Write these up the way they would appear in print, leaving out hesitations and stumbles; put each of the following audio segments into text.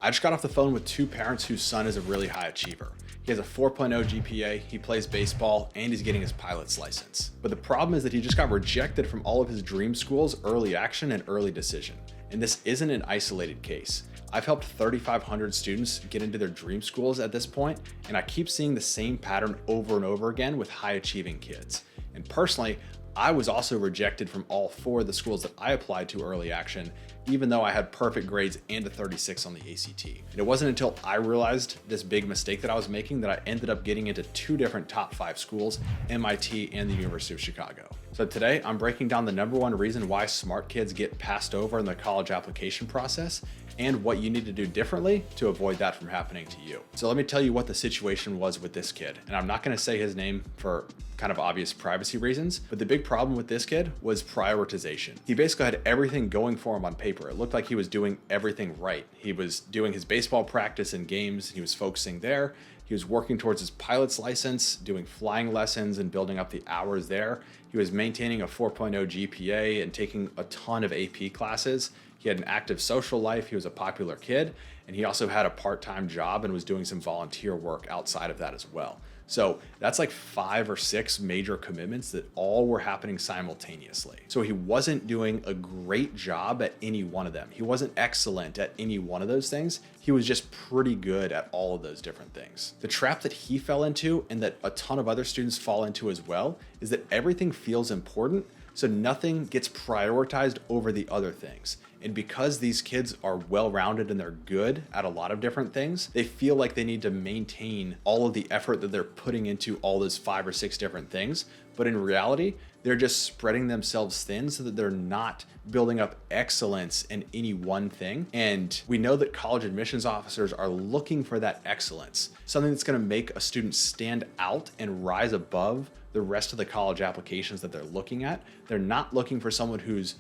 I just got off the phone with two parents whose son is a really high achiever. He has a 4.0 GPA, he plays baseball, and he's getting his pilot's license. But the problem is that he just got rejected from all of his dream schools, early action, and early decision. And this isn't an isolated case. I've helped 3,500 students get into their dream schools at this point, and I keep seeing the same pattern over and over again with high achieving kids. And personally, I was also rejected from all four of the schools that I applied to early action, even though I had perfect grades and a 36 on the ACT. And it wasn't until I realized this big mistake that I was making that I ended up getting into two different top 5 schools, MIT and the University of Chicago. So today I'm breaking down the #1 reason why smart kids get passed over in the college application process and what you need to do differently to avoid that from happening to you. So let me tell you what the situation was with this kid. And I'm not gonna say his name for kind of obvious privacy reasons, but the big problem with this kid was prioritization. He basically had everything going for him on paper. It looked like he was doing everything right. He was doing his baseball practice and games, he was focusing there. He was working towards his pilot's license, doing flying lessons and building up the hours there. He was maintaining a 4.0 GPA and taking a ton of AP classes. He had an active social life, he was a popular kid, and he also had a part-time job and was doing some volunteer work outside of that as well. So that's like 5 or 6 major commitments that all were happening simultaneously. So he wasn't doing a great job at any one of them. He wasn't excellent at any one of those things. He was just pretty good at all of those different things. The trap that he fell into, and that a ton of other students fall into as well, is that everything feels important, so nothing gets prioritized over the other things. And because these kids are well-rounded and they're good at a lot of different things, they feel like they need to maintain all of the effort that they're putting into all those 5 or 6 different things. But in reality, they're just spreading themselves thin so that they're not building up excellence in any one thing. And we know that college admissions officers are looking for that excellence, something that's gonna make a student stand out and rise above the rest of the college applications that they're looking at. They're not looking for someone who's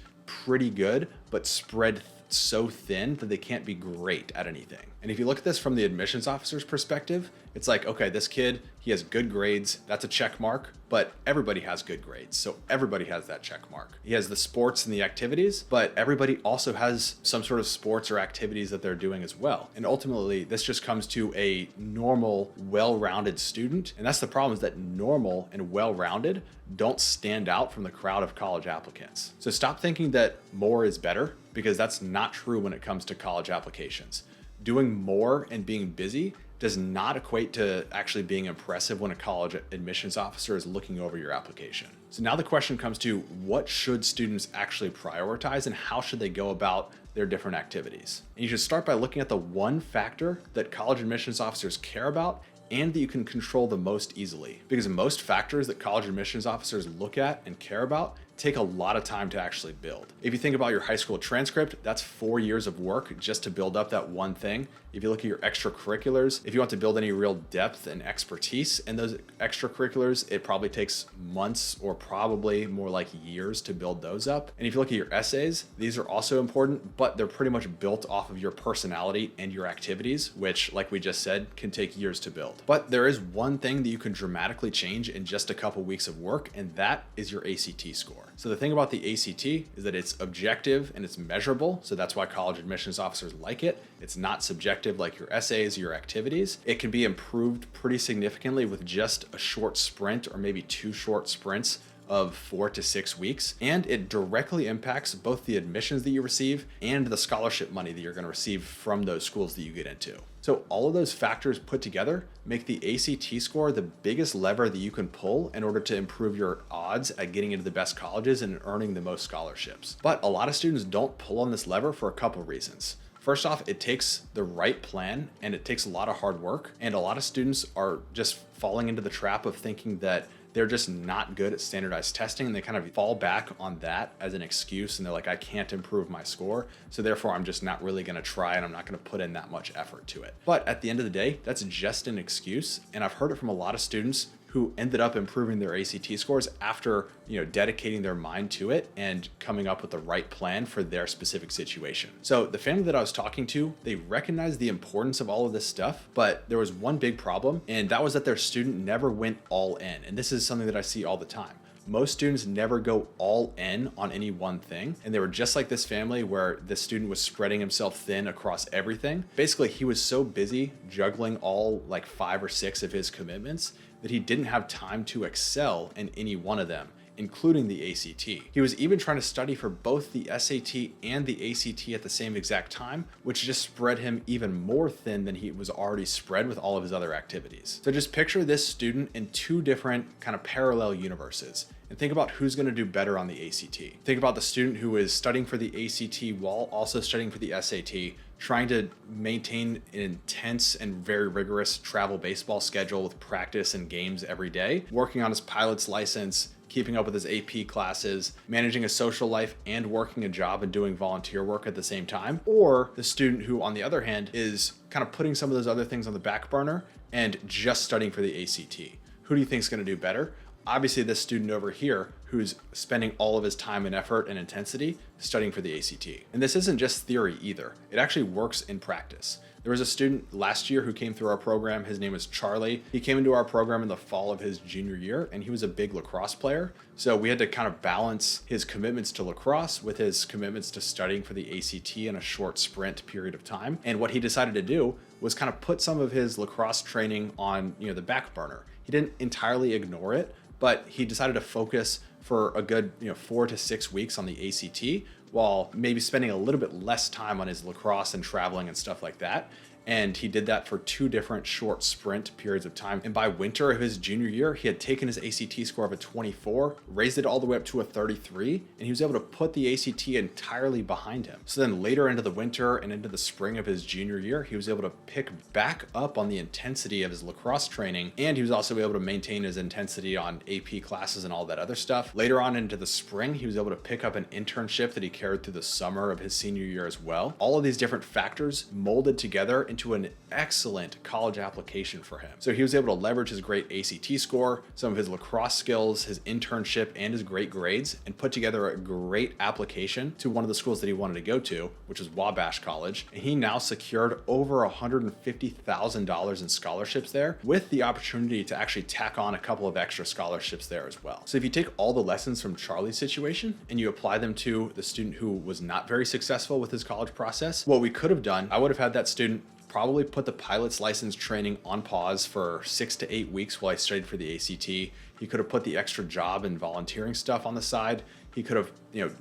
pretty good, but spread so thin that they can't be great at anything. And if you look at this from the admissions officer's perspective, it's like, okay, this kid, he has good grades, that's a check mark, but everybody has good grades, so everybody has that check mark. He has the sports and the activities, but everybody also has some sort of sports or activities that they're doing as well. And ultimately, this just comes to a normal, well-rounded student, and that's the problem, is that normal and well-rounded don't stand out from the crowd of college applicants. So stop thinking that more is better, because that's not true when it comes to college applications. Doing more and being busy does not equate to actually being impressive when a college admissions officer is looking over your application. So now the question comes to, what should students actually prioritize and how should they go about their different activities? And you should start by looking at the one factor that college admissions officers care about and that you can control the most easily. Because most factors that college admissions officers look at and care about take a lot of time to actually build. If you think about your high school transcript, that's 4 years of work just to build up that one thing. If you look at your extracurriculars, if you want to build any real depth and expertise in those extracurriculars, it probably takes months or probably more like years to build those up. And if you look at your essays, these are also important, but they're pretty much built off of your personality and your activities, which, like we just said, can take years to build. But there is one thing that you can dramatically change in just a couple weeks of work, and that is your ACT score. So the thing about the ACT is that it's objective and it's measurable. So that's why college admissions officers like it. It's not subjective like your essays, your activities. It can be improved pretty significantly with just a short sprint or maybe 2 short sprints of 4 to 6 weeks. And it directly impacts both the admissions that you receive and the scholarship money that you're going to receive from those schools that you get into. So all of those factors put together make the ACT score the biggest lever that you can pull in order to improve your odds at getting into the best colleges and earning the most scholarships. But a lot of students don't pull on this lever for a couple reasons. First off, it takes the right plan and it takes a lot of hard work. And a lot of students are just falling into the trap of thinking that they're just not good at standardized testing, and they kind of fall back on that as an excuse, and they're like, I can't improve my score, so therefore I'm just not really gonna try and I'm not gonna put in that much effort to it. But at the end of the day, that's just an excuse, and I've heard it from a lot of students who ended up improving their ACT scores after, dedicating their mind to it and coming up with the right plan for their specific situation. So the family that I was talking to, they recognized the importance of all of this stuff, but there was one big problem, and that was that their student never went all in. And this is something that I see all the time. most students never go all in on any one thing. And they were just like this family where this student was spreading himself thin across everything. Basically, he was so busy juggling all like 5 or 6 of his commitments that he didn't have time to excel in any one of them, including the ACT. He was even trying to study for both the SAT and the ACT at the same exact time, which just spread him even more thin than he was already spread with all of his other activities. So just picture this student in 2 different kind of parallel universes, and think about who's going to do better on the ACT. Think about the student who is studying for the ACT while also studying for the SAT, trying to maintain an intense and very rigorous travel baseball schedule with practice and games every day, working on his pilot's license, keeping up with his AP classes, managing a social life and working a job and doing volunteer work at the same time. Or the student who, on the other hand, is kind of putting some of those other things on the back burner and just studying for the ACT. Who do you think is going to do better? Obviously, this student over here who's spending all of his time and effort and intensity studying for the ACT. And this isn't just theory either. It actually works in practice. There was a student last year who came through our program. His name is Charlie. He came into our program in the fall of his junior year, and he was a big lacrosse player. So we had to kind of balance his commitments to lacrosse with his commitments to studying for the ACT in a short sprint period of time. And what he decided to do was kind of put some of his lacrosse training on, the back burner. He didn't entirely ignore it, but he decided to focus for a good 4 to 6 weeks on the ACT, while maybe spending a little bit less time on his lacrosse and traveling and stuff like that. And he did that for 2 different short sprint periods of time. And by winter of his junior year, he had taken his ACT score of a 24, raised it all the way up to a 33, and he was able to put the ACT entirely behind him. So then later into the winter and into the spring of his junior year, he was able to pick back up on the intensity of his lacrosse training, and he was also able to maintain his intensity on AP classes and all that other stuff. Later on into the spring, he was able to pick up an internship that he carried through the summer of his senior year as well. All of these different factors molded together into an excellent college application for him. So he was able to leverage his great ACT score, some of his lacrosse skills, his internship, and his great grades, and put together a great application to one of the schools that he wanted to go to, which was Wabash College. And he now secured over $150,000 in scholarships there, with the opportunity to actually tack on a couple of extra scholarships there as well. So if you take all the lessons from Charlie's situation and you apply them to the student who was not very successful with his college process, what we could have done, I would have had that student probably put the pilot's license training on pause for 6 to 8 weeks while I studied for the ACT. He could have put the extra job and volunteering stuff on the side. He could have,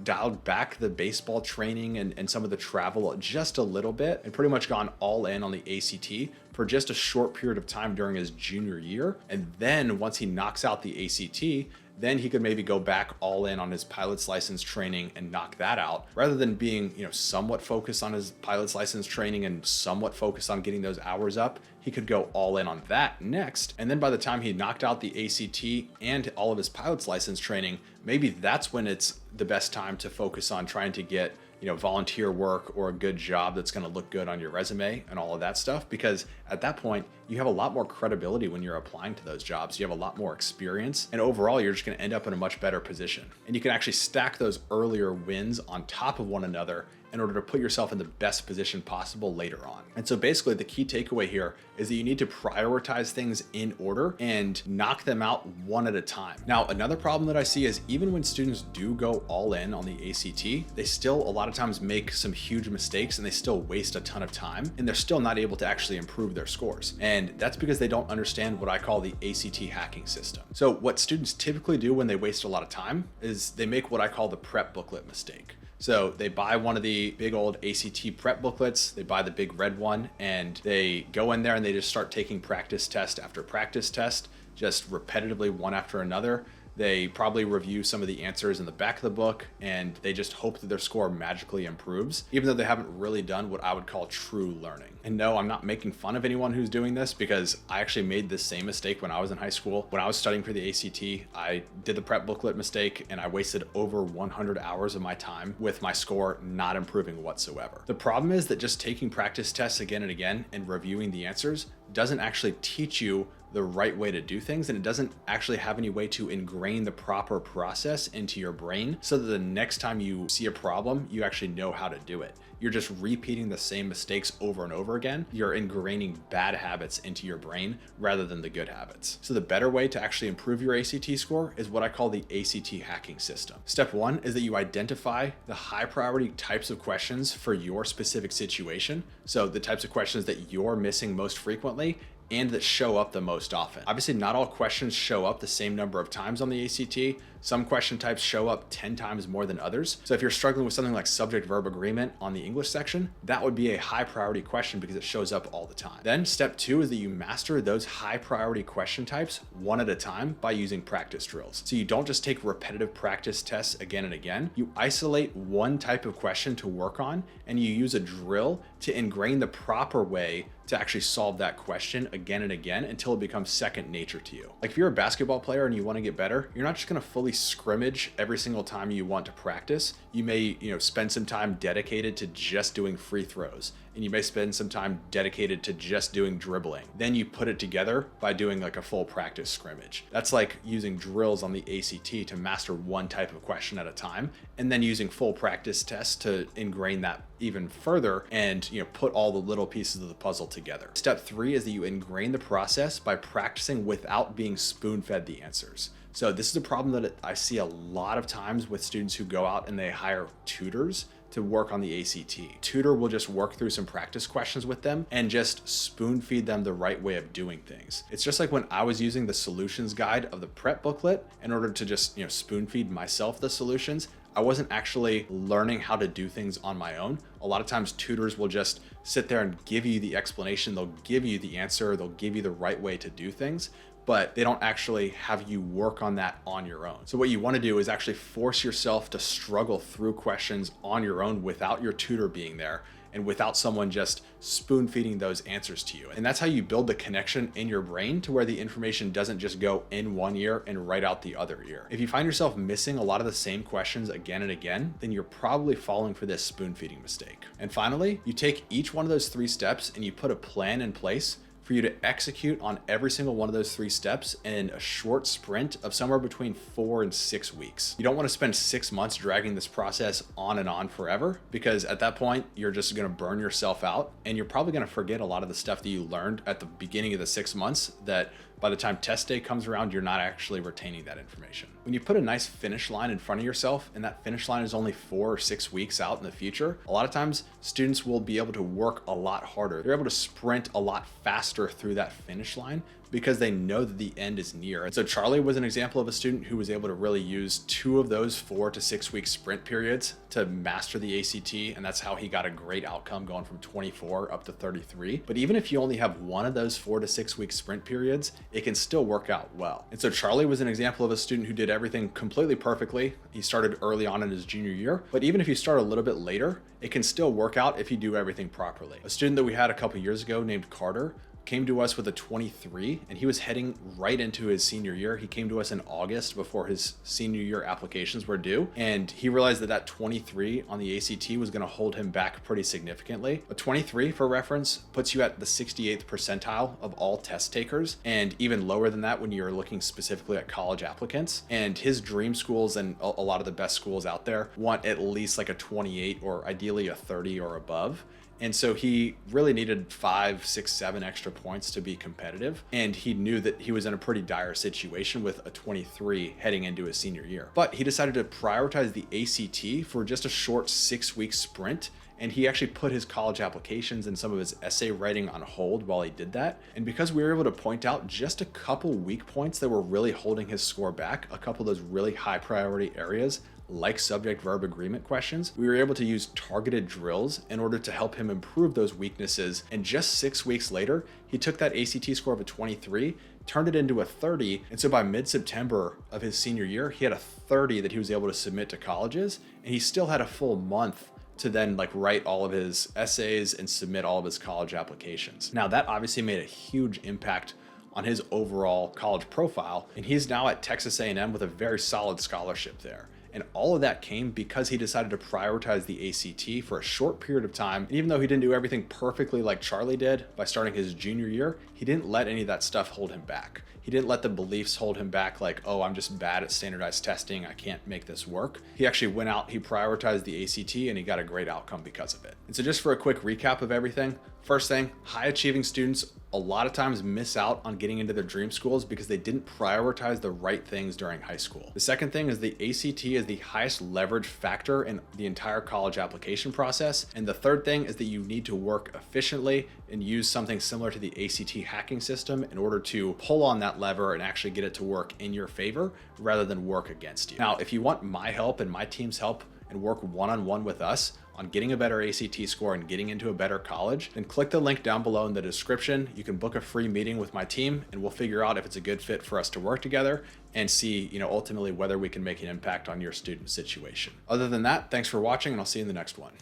dialed back the baseball training and some of the travel just a little bit and pretty much gone all in on the ACT for just a short period of time during his junior year. And then once he knocks out the ACT, then he could maybe go back all in on his pilot's license training and knock that out, rather than being, somewhat focused on his pilot's license training and somewhat focused on getting those hours up. He could go all in on that next. And then by the time he knocked out the ACT and all of his pilot's license training, maybe that's when it's the best time to focus on trying to get volunteer work or a good job that's going to look good on your resume and all of that stuff. Because at that point, you have a lot more credibility when you're applying to those jobs. You have a lot more experience, and overall, you're just going to end up in a much better position. And you can actually stack those earlier wins on top of one another in order to put yourself in the best position possible later on. And so basically the key takeaway here is that you need to prioritize things in order and knock them out one at a time. Now, another problem that I see is even when students do go all in on the ACT, they still a lot of times make some huge mistakes and they still waste a ton of time, and they're still not able to actually improve their scores. And that's because they don't understand what I call the ACT hacking system. So what students typically do when they waste a lot of time is they make what I call the prep booklet mistake. So they buy one of the big old ACT prep booklets, they buy the big red one, and they go in there and they just start taking practice test after practice test, just repetitively one after another. They probably review some of the answers in the back of the book, and they just hope that their score magically improves, even though they haven't really done what I would call true learning. And no, I'm not making fun of anyone who's doing this, because I actually made this same mistake when I was in high school. When I was studying for the ACT, I did the prep booklet mistake, and I wasted over 100 hours of my time with my score not improving whatsoever. The problem is that just taking practice tests again and again and reviewing the answers doesn't actually teach you the right way to do things, and it doesn't actually have any way to ingrain the proper process into your brain so that the next time you see a problem, you actually know how to do it. you're just repeating the same mistakes over and over again. You're ingraining bad habits into your brain rather than the good habits. So the better way to actually improve your ACT score is what I call the ACT hacking system. Step one is that you identify the high priority types of questions for your specific situation. So the types of questions that you're missing most frequently and that show up the most often. Obviously, not all questions show up the same number of times on the ACT. Some question types show up 10 times more than others. So if you're struggling with something like subject-verb agreement on the English section, that would be a high priority question because it shows up all the time. Then step two is that you master those high priority question types one at a time by using practice drills. So you don't just take repetitive practice tests again and again. You isolate one type of question to work on and you use a drill to ingrain the proper way to actually solve that question again and again until it becomes second nature to you. Like if you're a basketball player and you want to get better, you're not just going to fully scrimmage every single time you want to practice. You may, spend some time dedicated to just doing free throws, and you may spend some time dedicated to just doing dribbling. Then you put it together by doing like a full practice scrimmage. That's like using drills on the ACT to master one type of question at a time, and then using full practice tests to ingrain that even further and put all the little pieces of the puzzle together. Step three is that you ingrain the process by practicing without being spoon-fed the answers. So this is a problem that I see a lot of times with students who go out and they hire tutors to work on the ACT. Tutor will just work through some practice questions with them and just spoon feed them the right way of doing things. It's just like when I was using the solutions guide of the prep booklet in order to just spoon feed myself the solutions. I wasn't actually learning how to do things on my own. A lot of times tutors will just sit there and give you the explanation, they'll give you the answer, they'll give you the right way to do things, but they don't actually have you work on that on your own. So what you want to do is actually force yourself to struggle through questions on your own without your tutor being there and without someone just spoon feeding those answers to you. And that's how you build the connection in your brain to where the information doesn't just go in one ear and right out the other ear. If you find yourself missing a lot of the same questions again and again, then you're probably falling for this spoon feeding mistake. And finally, you take each one of those 3 steps and you put a plan in place for you to execute on every single one of those 3 steps in a short sprint of somewhere between 4 and 6 weeks. You don't want to spend 6 months dragging this process on and on forever, because at that point, you're just going to burn yourself out and you're probably going to forget a lot of the stuff that you learned at the beginning of the 6 months that by the time test day comes around, you're not actually retaining that information. When you put a nice finish line in front of yourself and that finish line is only 4 or 6 weeks out in the future, a lot of times students will be able to work a lot harder. They're able to sprint a lot faster through that finish line because they know that the end is near. And so Charlie was an example of a student who was able to really use 2 of those 4 to 6 week sprint periods to master the ACT. And that's how he got a great outcome going from 24 up to 33. But even if you only have 1 of those 4 to 6 week sprint periods, it can still work out well. And so Charlie was an example of a student who did everything completely perfectly. He started early on in his junior year, but even if you start a little bit later, it can still work out if you do everything properly. A student that we had a couple years ago named Carter came to us with a 23 and he was heading right into his senior year. He came to us in August before his senior year applications were due. And he realized that 23 on the ACT was going to hold him back pretty significantly. A 23, for reference, puts you at the 68th percentile of all test takers, and even lower than that when you're looking specifically at college applicants. And his dream schools and a lot of the best schools out there want at least like a 28 or ideally a 30 or above. And so he really needed 5, 6, 7 extra points to be competitive. And he knew that he was in a pretty dire situation with a 23 heading into his senior year. But he decided to prioritize the ACT for just a short 6-week sprint. And he actually put his college applications and some of his essay writing on hold while he did that. And because we were able to point out just a couple weak points that were really holding his score back, a couple of those really high priority areas, like subject-verb agreement questions, we were able to use targeted drills in order to help him improve those weaknesses. And just 6 weeks later, he took that ACT score of a 23, turned it into a 30. And so by mid-September of his senior year, he had a 30 that he was able to submit to colleges. And he still had a full month to then write all of his essays and submit all of his college applications. Now that obviously made a huge impact on his overall college profile. And he's now at Texas A&M with a very solid scholarship there. And all of that came because he decided to prioritize the ACT for a short period of time. And even though he didn't do everything perfectly like Charlie did by starting his junior year, he didn't let any of that stuff hold him back. He didn't let the beliefs hold him back like, oh, I'm just bad at standardized testing, I can't make this work. He actually went out, he prioritized the ACT, and he got a great outcome because of it. And so just for a quick recap of everything, first thing, high achieving students a lot of times miss out on getting into their dream schools because they didn't prioritize the right things during high school. The second thing is the ACT is the highest leverage factor in the entire college application process. And the third thing is that you need to work efficiently and use something similar to the ACT hacking system in order to pull on that lever and actually get it to work in your favor rather than work against you. Now, if you want my help and my team's help and work one-on-one with us on getting a better ACT score and getting into a better college, then click the link down below in the description. You can book a free meeting with my team and we'll figure out if it's a good fit for us to work together and see, ultimately whether we can make an impact on your student situation. Other than that, thanks for watching and I'll see you in the next one.